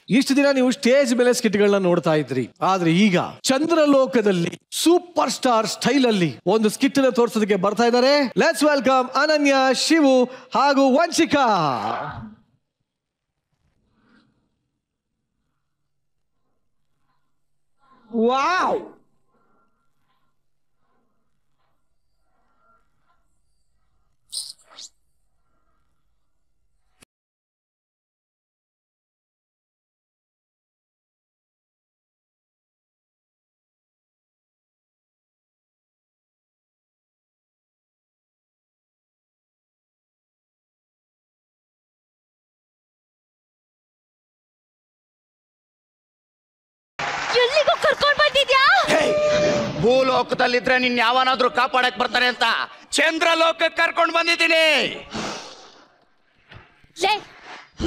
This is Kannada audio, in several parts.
ಇಷ್ಟು ದಿನ ನೀವು ಸ್ಟೇಜ್ ಮೇಲೆ ಸ್ಕಿಟ್ಗಳನ್ನ ನೋಡ್ತಾ ಇದ್ರಿ, ಆದ್ರೆ ಈಗ ಚಂದ್ರಲೋಕದಲ್ಲಿ ಸೂಪರ್ ಸ್ಟಾರ್ ಸ್ಟೈಲ್ ಅಲ್ಲಿ ಒಂದು ಸ್ಕಿಟ್ ಅನ್ನು ತೋರಿಸೋದಕ್ಕೆ ಬರ್ತಾ ಇದ್ದಾರೆ. ಲೆಟ್ಸ್ ವೆಲ್ಕಮ್ ಅನನ್ಯ, ಶಿವು ಹಾಗೂ ವಂಶಿಕಾ. ವಾವ್, ಎಲ್ಲಿಗೂ ಕರ್ಕೊಂಡ್ ಬಂದಿದ್ಯಾ? ಭೂಲೋಕದಲ್ಲಿದ್ರೆ ನಿನ್ ಯಾವನಾದ್ರೂ ಕಾಪಾಡಕ್ ಬರ್ತಾನೆ ಅಂತ ಚಂದ್ರಲೋಕಕ್ಕೆ ಕರ್ಕೊಂಡ್ ಬಂದಿದ್ದೀನಿ.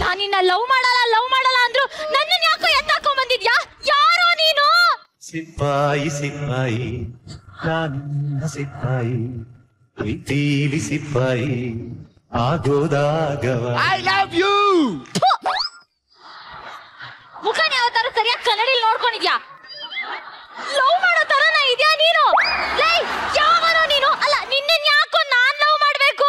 ನಾನಿನ್ನ ಲವ್ ಮಾಡಲ್ಲ ಅಂದ್ರು ನನ್ನನ್ನ ಯಾಕೋ ಎತ್ತಾಕೊಂಡ್ ಬಂದಿದ್ಯಾ? ಯಾರೋ ನೀನು? ಸಿಪಾಯಿ ಸಿಪಾಯಿ ನನ್ನ ಸಿಪಾಯಿ, ಪ್ರೀತಿಲಿ ಸಿಪಾಯಿ ಆಗೋದಾಗವ. I love you. ಮುಖನ ಯಾವ ತರ ಸರಿಯಾಗಿ ಕನ್ನಡಿಲಿ ನೋಡ್ಕೊಂಡಿದ್ಯಾ? ಲವ್ ಮಾಡೋ ತರನ ಇದ್ಯಾ ನೀನು? ಯಾವನೋ ನೀನು? ಅಲ್ಲ, ನಿನ್ನ ಯಾಕೋ ನಾನ್ ಲವ್ ಮಾಡ್ಬೇಕು?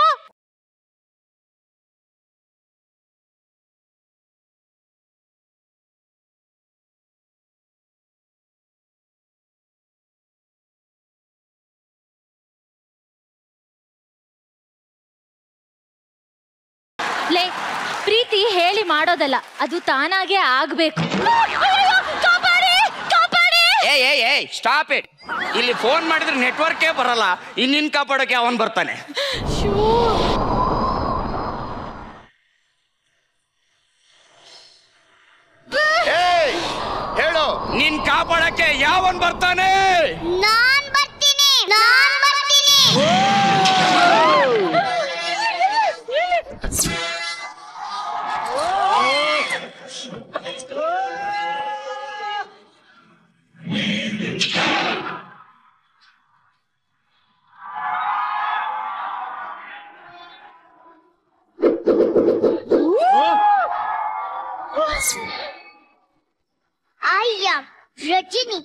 ಪ್ರೀತಿ ಹೇಳಿ ಮಾಡೋದಲ್ಲ, ಅದು ತಾನಾಗೆ ಆಗ್ಬೇಕು. ಏಯ್ ಸ್ಟಾಪ್ ಇಟ್. ಇಲ್ಲಿ ಫೋನ್ ಮಾಡಿದ್ರೆ ನೆಟ್ವರ್ಕೇ ಬರಲ್ಲ, ಇನ್ನಿನ್ ಕಾಪಾಡೋಕೆ ಅವನ್ ಬರ್ತಾನೆ. ಹೇಳು, ನಿನ್ ಕಾಪಾಡಕ್ಕೆ ಯಾವನ್ ಬರ್ತಾನೆ? ನಾನ್ ಬರ್ತೀನಿ. I am Rajini.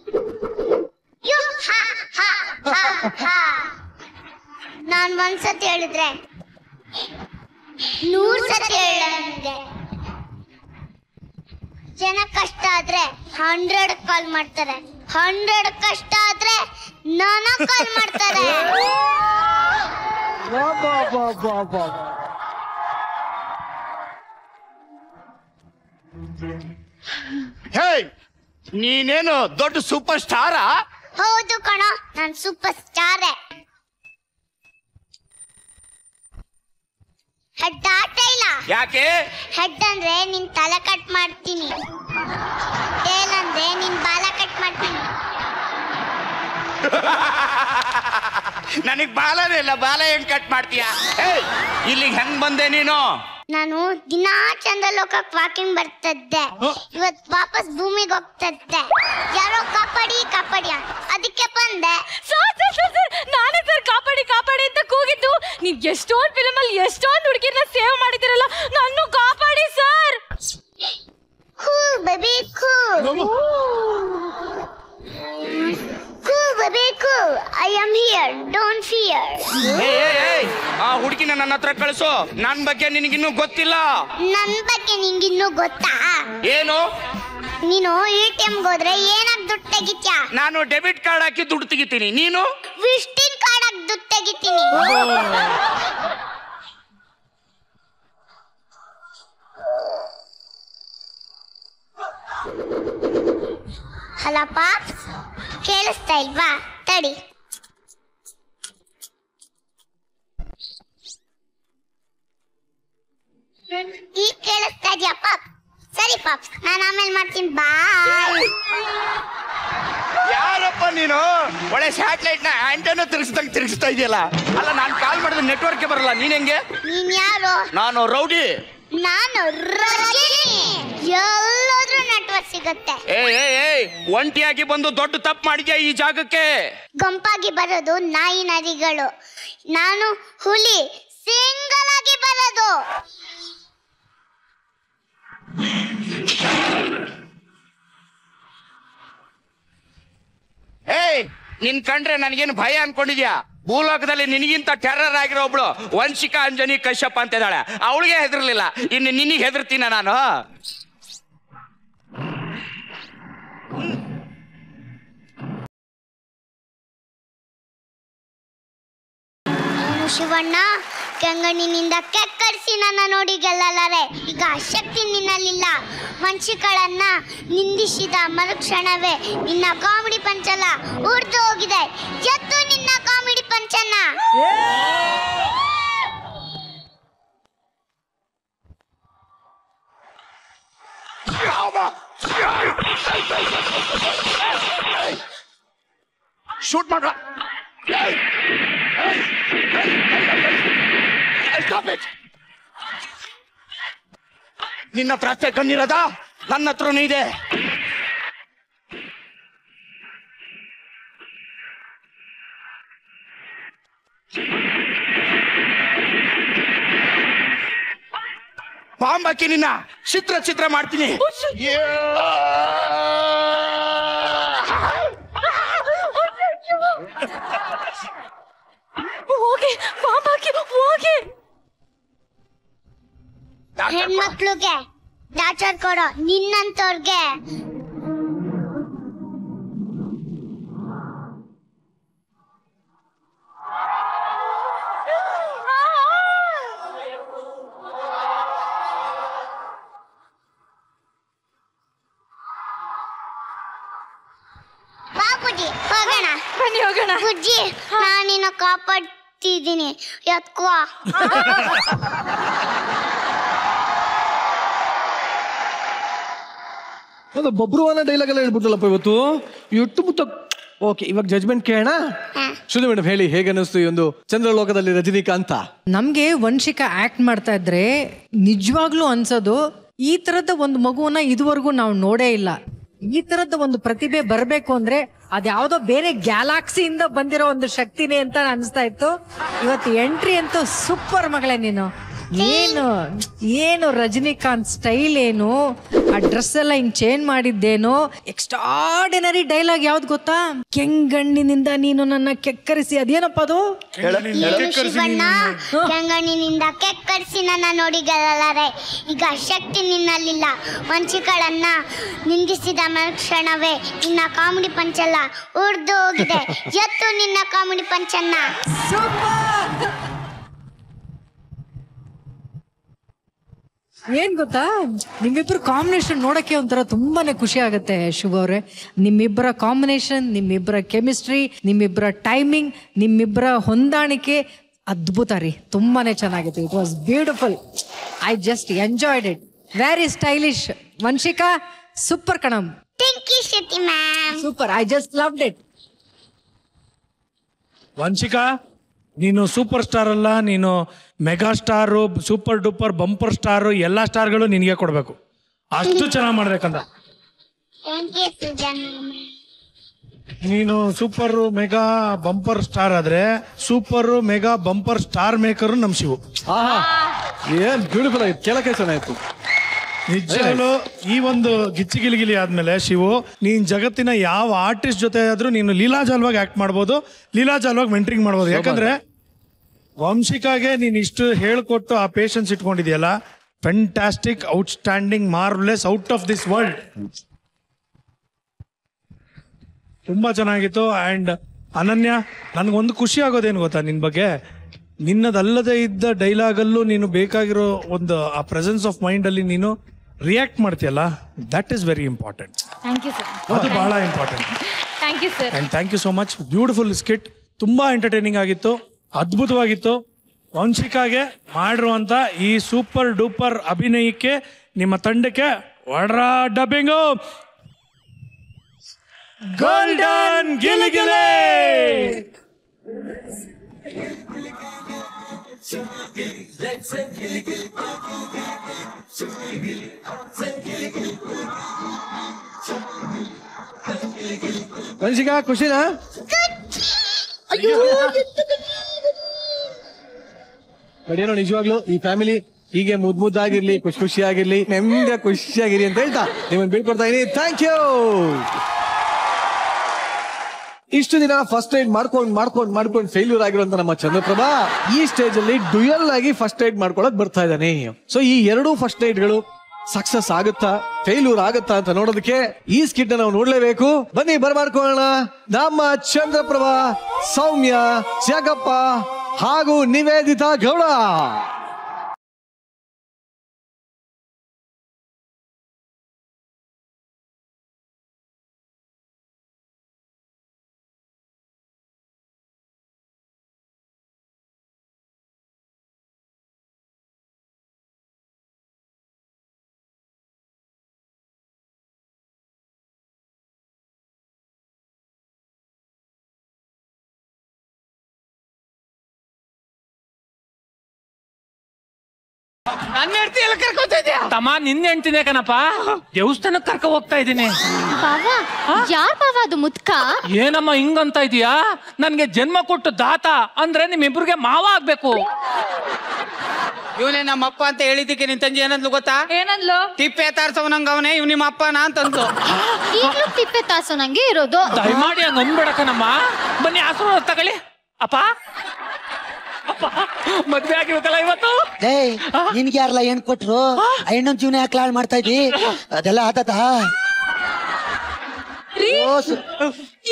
You ha. ನಾನು ಒಂದ್ಸತಿ ಹೇಳಿದ್ರೆ 100 ಸತಿ ಹೇಳಿದೆ. ಜನ ಕಷ್ಟ ಆದ್ರೆ 100 ಕಾಲ್ ಮಾಡ್ತಾರೆ, 100 ಕಷ್ಟ ಆದ್ರೆ ನನಗೆ ಕಾಲ್ ಮಾಡ್ತಾರೆ. ನೀನೇನು ದೊಡ್ಡ ಸೂಪರ್ ಸ್ಟಾರಾ? ಹೌದು ಕಣ, ನಾನು ಸೂಪರ್ ಸ್ಟಾರೇ. ಹೆಡ್ ಆಟ ಇಲ್ಲ. ಯಾಕೆ? ಹೆಡ್ ಅಂದ್ರೆ ನಿನ್ ತಲೆ ಕಟ್ ಮಾಡ್ತೀನಿ, ಟೇಲ್ ಅಂದ್ರೆ ನಿನ್ ಬಾಲ ಕಟ್ ಮಾಡ್ತೀನಿ. ನನಗ್ ಬಾಲನೇ ಇಲ್ಲ, ಬಾಲ ಹೆಂಗ್ ಕಟ್ ಮಾಡ್ತೀಯ? ಇಲ್ಲಿಗೆ ಹೆಂಗ್ ಬಂದೆ ನೀನು? ನಾನು ದಿನಾ ಚಂದ್ರಲೋಕಕ್ಕೆ ವಾಕಿಂಗ್ ಬರ್ತಿದ್ದೆ, ಇವತ್ತು ವಾಪಸ್ ಭೂಮಿಗೆ ಹೋಗ್ತಿದ್ದೆ. ಯಾರೋ ಕಾಪಾಡಿ ಅದಕ್ಕೆ ಬಂದೆ. ನಾನೇ ಸರ್ ಕಾಪಾಡಿ ಅಂತ ಕೂಗಿದ್ದು. ನೀವ್ ಎಷ್ಟೊಂದು ಫಿಲ್ಮ್ ಅಲ್ಲಿ ಎಷ್ಟೊಂದು ಹುಡುಗಿರ್ನ ಸೇವ್ ಮಾಡಿದಿರಲ್ಲ, ನನ್ನ ಕಾಪಾಡಿ sir. Cool baby cool. Cool baby cool, I am here, don't fear. ಆ ಹುಡುಗಿನ ನನ್ನ ಹತ್ರ ಕಳಿಸು, ನನ್ ಬಗ್ಗೆ ನಿನಗಿನ್ನೂ ಗೊತ್ತಿಲ್ಲ. ನನ್ ಬಗ್ಗೆ ನಿಂಗಿನ್ನೂ ಗೊತ್ತಾ? ಏನು? ನೀನು ATM ಹೋದ್ರೆ ಏನಾಗ್ ದುಡ್ಡು ತೆಗಿತ್ಯಾ? ನಾನು ಡೆಬಿಟ್ ಕಾರ್ಡ್ ಹಾಕಿ ದುಡ್ಡು ತೆಗಿತೀನಿ. ನೀನು? ವಿಸಿಟಿಂಗ್ ಕಾರ್ಡ್ ಹಾಕಿ ದುಡ್ಡು ತೆಗಿತೀನಿ. ಹಲೋ ಪಾಪ್ಸ್, ಕೇಳಿಸ್ತಾ ಇಲ್ವಾ? ತಡಿ. ಈಗ ಕೇಳಿಸ್ತಾ ಇದೆಯಾ ಪಾಪ್? ಸರಿ ಪಾಪ್ಸ್, ನಾನು ಆಮೇಲೆ ಮಾಡ್ತೀನಿ, ಬಾಯ್. ಯಾರಪ್ಪ ನೀನು? ಒಳ್ಳೆ ಸ್ಯಾಟಲೈಟ್ ನ ಆಂಟೆನಾ ತಿರುಗಿಸ್ತಾ ಇದೆಯಲ್ಲ. ಅಲ್ಲ, ನಾನು ಕಾಲ್ ಮಾಡಿದ್ರೆ ನೆಟ್ವರ್ಕ್ ಬರಲ್ಲ. ನೀನ್ ಹೆಂಗೆ? ನೀನ್ ಯಾರು? ನಾನು ರೌಡಿ. ನಾನು ರಜನಿ. ಎಲ್ಲಾದ್ರೂ ನೆಟ್ವರ್ಕ್ ಸಿಗುತ್ತೆ. ಒಂಟಿಯಾಗಿ ಬಂದು ದೊಡ್ಡ ತಪ್ಪು ಮಾಡಿದ್ಯಾ ಈ ಜಾಗಕ್ಕೆ. ಗುಂಪಾಗಿ ಬರೋದು ನಾಯಿ ನರಿಗಳು, ನಾನು ಹುಲಿ, ಸಿಂಗಲ್ ಆಗಿ ಬರೋದು. ನಿನ್ ಕಂಡ್ರೆ ನನಗೇನು ಭಯ ಅನ್ಕೊಂಡಿದ್ಯಾ? ಭೂಲೋಕದಲ್ಲಿ ನಿನಗಿಂತ ಟೆರರ್ ಆಗಿರೋ ಒಬ್ಳು ವಂಶಿಕಾ ಅಂಜನಿ ಕಶ್ಯಪ ಅಂತ ಇದ್ದಾಳೆ, ಅವಳಿಗೆ ಹೆದರ್ಲಿಲ್ಲ, ಇನ್ನು ನಿನಗೆ ಹೆದರ್ತೀನ ನಾನು? ಶಿವಣ್ಣ, ಕೆಂಗಣ್ಣಿನಿಂದ ಕೆಕ್ಕರಿಸಿ ನನ್ನ ನೋಡಿ ಗೆಲ್ಲಲಾರೆ. ಈಗ ಶಕ್ತಿ ನಿನ್ನಲ್ಲಿಲ್ಲ. ವಂಶಿಗಳನ್ನ ನಿಂದಿಸಿದ ಮರುಕ್ಷಣವೇ ನಿನ್ನ ಕಾಮಿಡಿ ಪಂಚಲ ಉರ್ದು ಹೋಗಿದೆ. ಎತ್ತು ನಿನ್ನ ಕಾಮಿಡಿ ಪಂಚನ. ಶೂಟ್ ಮಾಡ್ರ. ನಿನ್ನ ಹತ್ರ ಅಷ್ಟೇ ಕಣ್ಣಿರದ, ನನ್ನ ಹತ್ರನೂ ಇದೆ. ಬಾಂಬಾಕಿ ನಿನ್ನ ಚಿತ್ರ ಚಿತ್ರ ಮಾಡ್ತೀನಿ. ಹೆಣ್ಮಕ್ಳಿಗೆ ಟಾರ್ಚರ್ ಕೊಡೋ ನಿನ್ನಂತವ್ರಿಗೆ ಬಾಬುಜಿ ಹೋಗೋಣ. ಬನ್ನಿ ಹೋಗೋಣ. ಬುಜ್ಜಿ, ನಾನಿನ್ನ ಕಾಪಾಡ್ತಿದ್ದೀನಿ, ಎತ್ಕೋ. ಅದು ಬಬ್ರುವನ ಡೈಲಾಗ್ ಎಲ್ಲ ಹೇಳ್ಬಿಟ್ಟಲ್ಲಪ್ಪ ಇವತ್ತು. ಇಟ್ಟು ಮುತ್ತ. ಓಕೆ, ಇವಾಗ ಜಜ್ಮೆಂಟ್ ಕೇಳೋಣ. ಶ್ರುತಿ ಮೇಡಮ್ ಹೇಳಿ, ಹೇಗೆ ಅನ್ನಿಸ್ತು ಈ ಒಂದು ಚಂದ್ರಲೋಕದಲ್ಲಿ ರಜನಿಕಾಂತ? ನಮ್ಗೆ ವಂಶಿಕಾ ಆಕ್ಟ್ ಮಾಡ್ತಾ ಇದ್ರೆ ನಿಜವಾಗ್ಲೂ ಅನ್ಸೋದು, ಈ ತರದ ಒಂದು ಮಗುವನ್ನ ಇದುವರೆಗೂ ನಾವು ನೋಡೇ ಇಲ್ಲ. ಈ ತರದ ಒಂದು ಪ್ರತಿಭೆ ಬರಬೇಕು ಅಂದ್ರೆ ಅದ್ಯಾವುದೋ ಬೇರೆ ಗ್ಯಾಲಾಕ್ಸಿಯಿಂದ ಬಂದಿರೋ ಒಂದು ಶಕ್ತಿನೇ ಅಂತ ಅನಿಸ್ತಾ ಇತ್ತು. ಇವತ್ತು ಎಂಟ್ರಿ ಅಂತೂ ಸೂಪರ್ ಮಗಳೇ ನೀನು. ಏನು ರಜನಿಕಾಂತ್ ಸ್ಟೈಲ್ ಏನು, ಆ ಡ್ರೆಸ್ ಎಲ್ಲ ಹಿಂಗ್ ಚೇಂಜ್ ಮಾಡಿದ್ದೇನು. ಎಕ್ಸ್ಟ್ರಾರ್ಡಿನರಿ ಡೈಲಾಗ್ ಯಾವ್ದು ಗೊತ್ತಾ? ಕೆಂಗಣ್ಣಿನಿಂದ ನೀನು ನನ್ನ ಕೆಕ್ಕರಿಸಿ, ಅದೇನಪ್ಪ ಅದು? ಶಿವಣ್ಣ, ಕೆಂಗಣ್ಣಿನಿಂದ ಕೆಕ್ಕರಿಸಿ ನನ್ನ ನೋಡಿ ಗೆಲ್ಲಲಾರೆ. ಈಗ ಶಕ್ತಿ ನಿನ್ನಲ್ಲಿಲ್ಲ. ವಂಶಿಗಳನ್ನ ನಿಂದಿಸಿದ ಮರುಕ್ಷಣವೇ ನಿನ್ನ ಕಾಮಿಡಿ ಪಂಚಲ್ಲ ಉರ್ದು ಹೋಗಿದೆ. ಎತ್ತು ನಿನ್ನ ಕಾಮಿಡಿ ಪಂಚನ್ನ. ಏನ್ ಗೊತ್ತಾ, ನಿಮ್ಮಿಬ್ರು ಕಾಂಬಿನೇಷನ್ ನೋಡಕ್ಕೆ ಒಂಥರ ತುಂಬಾನೇ ಖುಷಿ ಆಗುತ್ತೆ ಶುಭ ಅವ್ರೆ. ನಿಮ್ಮಿಬ್ಬರ ಕಾಂಬಿನೇಷನ್, ನಿಮ್ಮಿಬ್ಬರ ಕೆಮಿಸ್ಟ್ರಿ, ನಿಮ್ಮಿಬ್ಬರ ಟೈಮಿಂಗ್, ನಿಮ್ಮಿಬ್ಬರ ಹೊಂದಾಣಿಕೆ ಅದ್ಭುತ ರೀ. ತುಂಬಾನೇ ಚೆನ್ನಾಗಿತ್ತು. It was beautiful. I just enjoyed it. Very stylish. Vanshika super ಕಣಮ್. Thank you Shruti ma'am. Super. I just loved it. Vanshika, ನೀನು ಸೂಪರ್ ಸ್ಟಾರ್ ಅಲ್ಲ, ನೀನು mega star, super duper bumper star, ಎಲ್ಲ ಸ್ಟಾರ್ಗಳು ನಿನಗೆ ಕೊಡಬೇಕು. ಅಷ್ಟು ಚೆನ್ನಾಗಿ ಮಾಡ್ಬೇಕಂತ. Thank you Sujan. ನೀನು ಸೂಪರ್ ಮೆಗಾ ಬಂಪರ್ ಸ್ಟಾರ್ ಆದ್ರೆ super mega bumper star maker ನಮ್ ಶಿವು. ಆಹಾ, ಏನ್ ಬ್ಯೂಟಿಫುಲ್ ಆಯ್ತು, ಕೇಳಕ್ಕೆ ಚೆನ್ನಾಯ್ತು. ನಿಜವಾಗ್ಲೂ ಈ ಒಂದು ಗಿಚ್ಚಿಗಿಲಿಗಿಲಿ ಆದ್ಮೇಲೆ ಶಿವು, ನೀನ್ ಜಗತ್ತಿನ ಯಾವ ಆರ್ಟಿಸ್ಟ್ ಜೊತೆ ಆದ್ರೂ ನೀನು ಲೀಲಾಜಾಲವಾಗಿ ಆಕ್ಟ್ ಮಾಡ್ಬೋದು, ಲೀಲಾಜಾಲವಾಗಿ ಮೆಂಟ್ರಿಂಗ್ ಮಾಡ್ಬೋದು. ಯಾಕಂದ್ರೆ ವಂಶಿಕಾಗೆ ನೀನ್ ಇಷ್ಟು ಹೇಳ್ಕೊಟ್ಟು ಆ ಪೇಷನ್ಸ್ ಇಟ್ಕೊಂಡಿದ್ಯಲ್ಲ, fantastic, outstanding, marvellous, out of this world. ತುಂಬಾ ಚೆನ್ನಾಗಿತ್ತು. ಅಂಡ್ ಅನನ್ಯ, ನನ್ಗೊಂದು ಖುಷಿ ಆಗೋದೇನು ಗೊತ್ತಾ ನಿನ್ ಬಗ್ಗೆ, ನಿನ್ನದಲ್ಲದೆ ಇದ್ದ ಡೈಲಾಗಲ್ಲೂ ನೀನು ಬೇಕಾಗಿರೋ ಒಂದು ಆ ಪ್ರೆಸೆನ್ಸ್ ಆಫ್ ಮೈಂಡ್ ಅಲ್ಲಿ ನೀನು ರಿಯಾಕ್ಟ್ ಮಾಡ್ತೀಯಲ್ಲ, that is very important. Thank you sir. ಅದು ಬಹಳ important. Thank you sir. And thank you so much. Beautiful skit, ತುಂಬಾ ಎಂಟರ್ಟೈನಿಂಗ್ ಆಗಿತ್ತು, ಅದ್ಭುತವಾಗಿತ್ತು. ವಂಶಿಕಾಗೆ ಮಾಡಿರುವಂತ ಈ ಸೂಪರ್ ಡೂಪರ್ ಅಭಿನಯಕ್ಕೆ ನಿಮ್ಮ ತಂಡಕ್ಕೆ ಒಡ್ರ ಡಬ್ಬಿಂಗು ಗೋಲ್ಡನ್ ಗಿಲಿಗಿಲಿ. ವಂಶಿಕಾ ಖುಷಿನಾ? ಕಡಿಯೋ ನಿಜವಾಗ್ಲು ಈ ಫ್ಯಾಮಿಲಿ ಹೀಗೆ ಮುದ್ದಾಗಿರ್ಲಿ, ಖುಷಿಯಾಗಿರ್ಲಿ, ನೆಮ್ಮದಿ ಖುಷಿಯಾಗಿರಿ ಅಂತ ಹೇಳ್ತಾ ನಿಮ್ಮನ್ನು ಬೀಳ್ಕೊಡ್ತಾ ಇದೀನಿ. Thank you. ಇಷ್ಟು ದಿನ ಫಸ್ಟ್ ಏಡ್ ಮಾಡ್ಕೊಂಡು ಫೇಲ್ಯೂರ್ ಆಗಿರುವಂತ ನಮ್ಮ ಚಂದ್ರಪ್ರಭಾ ಈ ಸ್ಟೇಜ್ ಅಲ್ಲಿ ಡ್ಯುಯಲ್ ಆಗಿ ಫಸ್ಟ್ ಏಡ್ ಮಾಡ್ಕೊಳಕ್ ಬರ್ತಾ ಇದ್ದಾನೆ. ಸೊ ಈ ಎರಡೂ ಫಸ್ಟ್ ಏಡ್ಗಳು ಸಕ್ಸಸ್ ಆಗುತ್ತಾ ಫೇಲ್ಯೂರ್ ಆಗುತ್ತಾ ಅಂತ ನೋಡೋದಕ್ಕೆ ಈ ಸ್ಕಿಟ್ ನಾವು ನೋಡ್ಲೇಬೇಕು. ಬನ್ನಿ ಬರ್ಮಾಡ್ಕೊಳ್ಳೋಣ. ನಮ್ಮ ಚಂದ್ರಪ್ರಭಾ, ಸೌಮ್ಯ, ಜಗಪ್ಪ ಹಾಗೂ ನಿವೇದಿತಾ ಗೌಡ. ನನ್ನ ಹೆಂಡತಿ ಎಲ್ಲ ಕರ್ಕೊತಾ ಇದ್ಯಾ? ತಮ್ಮ ನಿನ್ನ ಹೆಂಡತಿನೇ ಕಣಪ್ಪ, ದೇವಸ್ಥಾನಕ್ಕೆ ಕರ್ಕ ಹೋಗ್ತಾ ಇದ್ದೀನಿ. ಯಾರ್ ಬಾವ ಅದು ಮುದ್ಕ? ಏನಮ್ಮ ಹಿಂಗಂತ ಇದೀಯಾ? ನನ್ಗೆ ಜನ್ಮ ಕೊಟ್ಟು ದಾತ ಅಂದ್ರೆ ನಿಮ್ಮಿಬ್ರಿಗೆ ಮಾವ ಆಗ್ಬೇಕು. ಇವನೇ ನಮ್ಮ ಅಪ್ಪ ಅಂತ ಹೇಳಿದ್ದಕ್ಕೆ ನಿನ್ ತಂಜಿ ಏನಂದ್ಲು ಗೊತ್ತಾ? ಏನಂದ್ಲು? ತಿಪ್ಪೆ ತಾರ್ಸವನಂಗ ಅವನೇ ಇವ್ ನಿಮ್ಮ ಅಪ್ಪನ ಅಂತಂದ್ಲು. ಈಗ್ಲೂ ತಿಪ್ಪೆ ತಾಸು ನಂಗೆ ಇರೋದು. ದಯಮಾಡಿ ಹಂಗ ಅನ್ಬೇಡಕನಮ್ಮ. ಬನ್ನಿ ಆಶೀರ್ವಾದ ತಗೊಳ್ಳಿ. ಅಪ್ಪ ಮದ್ವೆ ಆಗಿಬೇಕಲ್ಲ ಇವತ್ತು. ನಿನ್ಗೆ ಯಾರಲ್ಲ ಏನ್ ಕೊಟ್ರು? ಹೆಣ್ಣನ್ ಜೀವನ ಯಾಕೆ ಹಾಳು ಮಾಡ್ತಾ ಇದ್ದಿ? ಅದೆಲ್ಲ ಆತತ.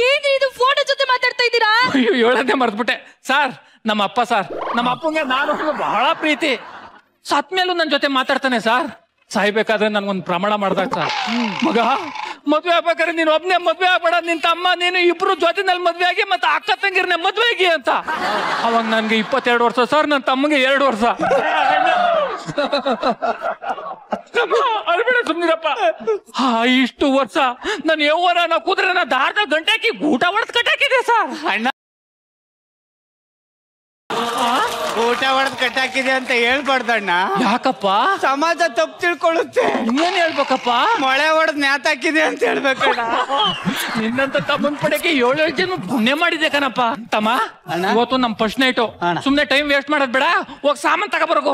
ಏನ್ರಿ ಇದು ಫೋಟೋ ಜೊತೆ ಮಾತಾಡ್ತಾ ಇದ್ದೀರಾ? ಅಯ್ಯೋ ಹೇಳದೆ ಮರ್ತ್ಬಿಟ್ಟೆ ಸರ್. ನಮ್ಮ ಅಪ್ಪ ಸರ್, ನಮ್ಮ ಅಪ್ಪಂಗೆ ನಾನು ಬಹಳ ಪ್ರೀತಿ. ಸತ್ ಮೇಲೂ ನನ್ನ ಜೊತೆ ಮಾತಾಡ್ತಾನೆ ಸರ್. ಸಾಯ್ಬೇಕಾದ್ರೆ ನನ್ಗೊಂದು ಪ್ರಮಾಣ ಮಾಡ್ದಾಗ ಸರ್, ಮಗ ಮದ್ವೆ ಆಗ್ಬೇಕಾದ್ರೆ ನೀನು ಒಬ್ನೇ ಮದ್ವೆ ಆಗ್ಬೇಡ, ನಿನ್ ತಮ್ಮ ನೀನು ಇಬ್ರು ಜೊತೆನಲ್ಲಿ ಮದ್ವೆ ಆಗಿ ಮತ್ತೆ ಅಕ್ಕ ತಂಗಿರ್ನೆ ಮದ್ವೆ ಆಗಿ ಅಂತ. ಅವಾಗ ನನ್ಗೆ 22 ವರ್ಷ ಸರ್, ನನ್ನ ತಮ್ಮಗೆ 2 ವರ್ಷ. ಅಳ್ಬೇಡ ಸುಮ್ನಿರಪ್ಪ. ಇಷ್ಟು ವರ್ಷ ನಾನು ಯೌವನ ಕೂದ್ರೆ ದಾರದ ಗಂಟೆ ಹಾಕಿ ಊಟ ಹೊಡೆದ್ ಕಟ್ಟಾಕಿದೆ ಸರ್. ಅಣ್ಣ ಊಟ ಹೊಡೆದ್ ಕಟ್ಟಾಕಿದೆ ಅಂತ ಹೇಳ್ಬಾರ್ದಣ್ಣ. ಯಾಕಪ್ಪ? ಸಮಾಜ ತಪ್ಪು ತಿಳ್ಕೊಳ್ಳುತ್ತೆ. ಇನ್ನೇನ್ ಹೇಳ್ಬೇಕಪ್ಪ? ಮೊಳೆ ಹೊಡೆದ್ ನ್ಯಾತಾಕಿದೆ ಅಂತ ಹೇಳ್ಬೇಕಣ್ಣ. ನಿನ್ನಂತ ತಮ್ಮನ್ ಪಡೆಗೆ 7 ಜನ ಪುಣ್ಯ ಮಾಡಿದೆ ಕಣಪ್ಪ. ತಮ್ಮ ಇವತ್ತು ನಮ್ ಫಸ್ಟ್ ನೈಟು, ಸುಮ್ನೆ ಟೈಮ್ ವೇಸ್ಟ್ ಮಾಡೋದ್ ಬೇಡ, ಹೋಗ್ ಸಾಮಾನ್ ತಗೋಬರ್ಗು.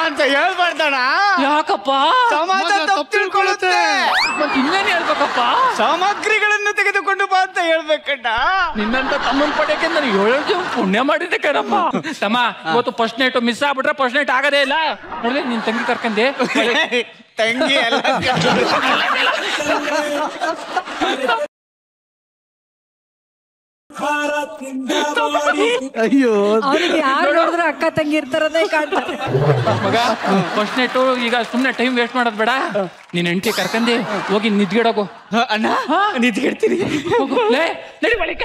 ಅಂತ ಹೇಳ್ಬಾರ್ದಣ್ಣ. ಯಾಕಪ್ಪ? ಸಮಾಜ ತಪ್ಪು ತಿಳ್ಕೊಳ್ಳುತ್ತೆ. ಮತ್ತೆ ಇನ್ನೇನ್ ಹೇಳ್ಬೇಕಪ್ಪ? ಸಾಮಗ್ರಿಗಳನ್ನು ತೆಗೆದುಕೊಂಡು ಬಾ ಅಂತ ಹೇಳ್ಬೇಕಣ್ಣ. ನಿನ್ನಂತ ತಮ್ಮನ್ ಪಡೆಗೆ ನಾನು 7 ಜನ ಪುಣ್ಯ ಮಾಡಿದ್ದೆ ಕಣಪ್ಪ. ತಮ್ಮ ಇವತ್ತು ಫಸ್ಟ್ ನೈಟ್ ಮಿಸ್ ಆಗ್ಬಿಟ್ರೆ ಫಸ್ಟ್ ನೈಟ್ ಆಗದೇ ಇಲ್ಲ. ನೋಡ್ರಿ ನಿನ್ ತಂಗಿ ಕರ್ಕಂದೆ. ತಂಗಿ ಎಲ್ಲ ಅಯ್ಯೋ ಅವ್ರಿಗೆ ಯಾರು ನೋಡಿದ್ರೆ ಅಕ್ಕ ತಂಗಿ ಇರ್ತಾರದೇ ಕಾಣ್ತಾರೆ. ಮಗ ಫಸ್ಟ್ ನೈಟು ಈಗ ಸುಮ್ನೆ ಟೈಮ್ ವೇಸ್ಟ್ ಮಾಡೋದ್ ಬೇಡ. ನೀನ್ ಹೆಂಡತಿ ಕರ್ಕಂದಿ ಹೋಗಿ ನಿದ್ಗೆಡೋಗು. ಅಣ್ಣ ನಿದ್ಗೆಡ್ತೀನಿ. ನಡಿ ಬಳಿಕ.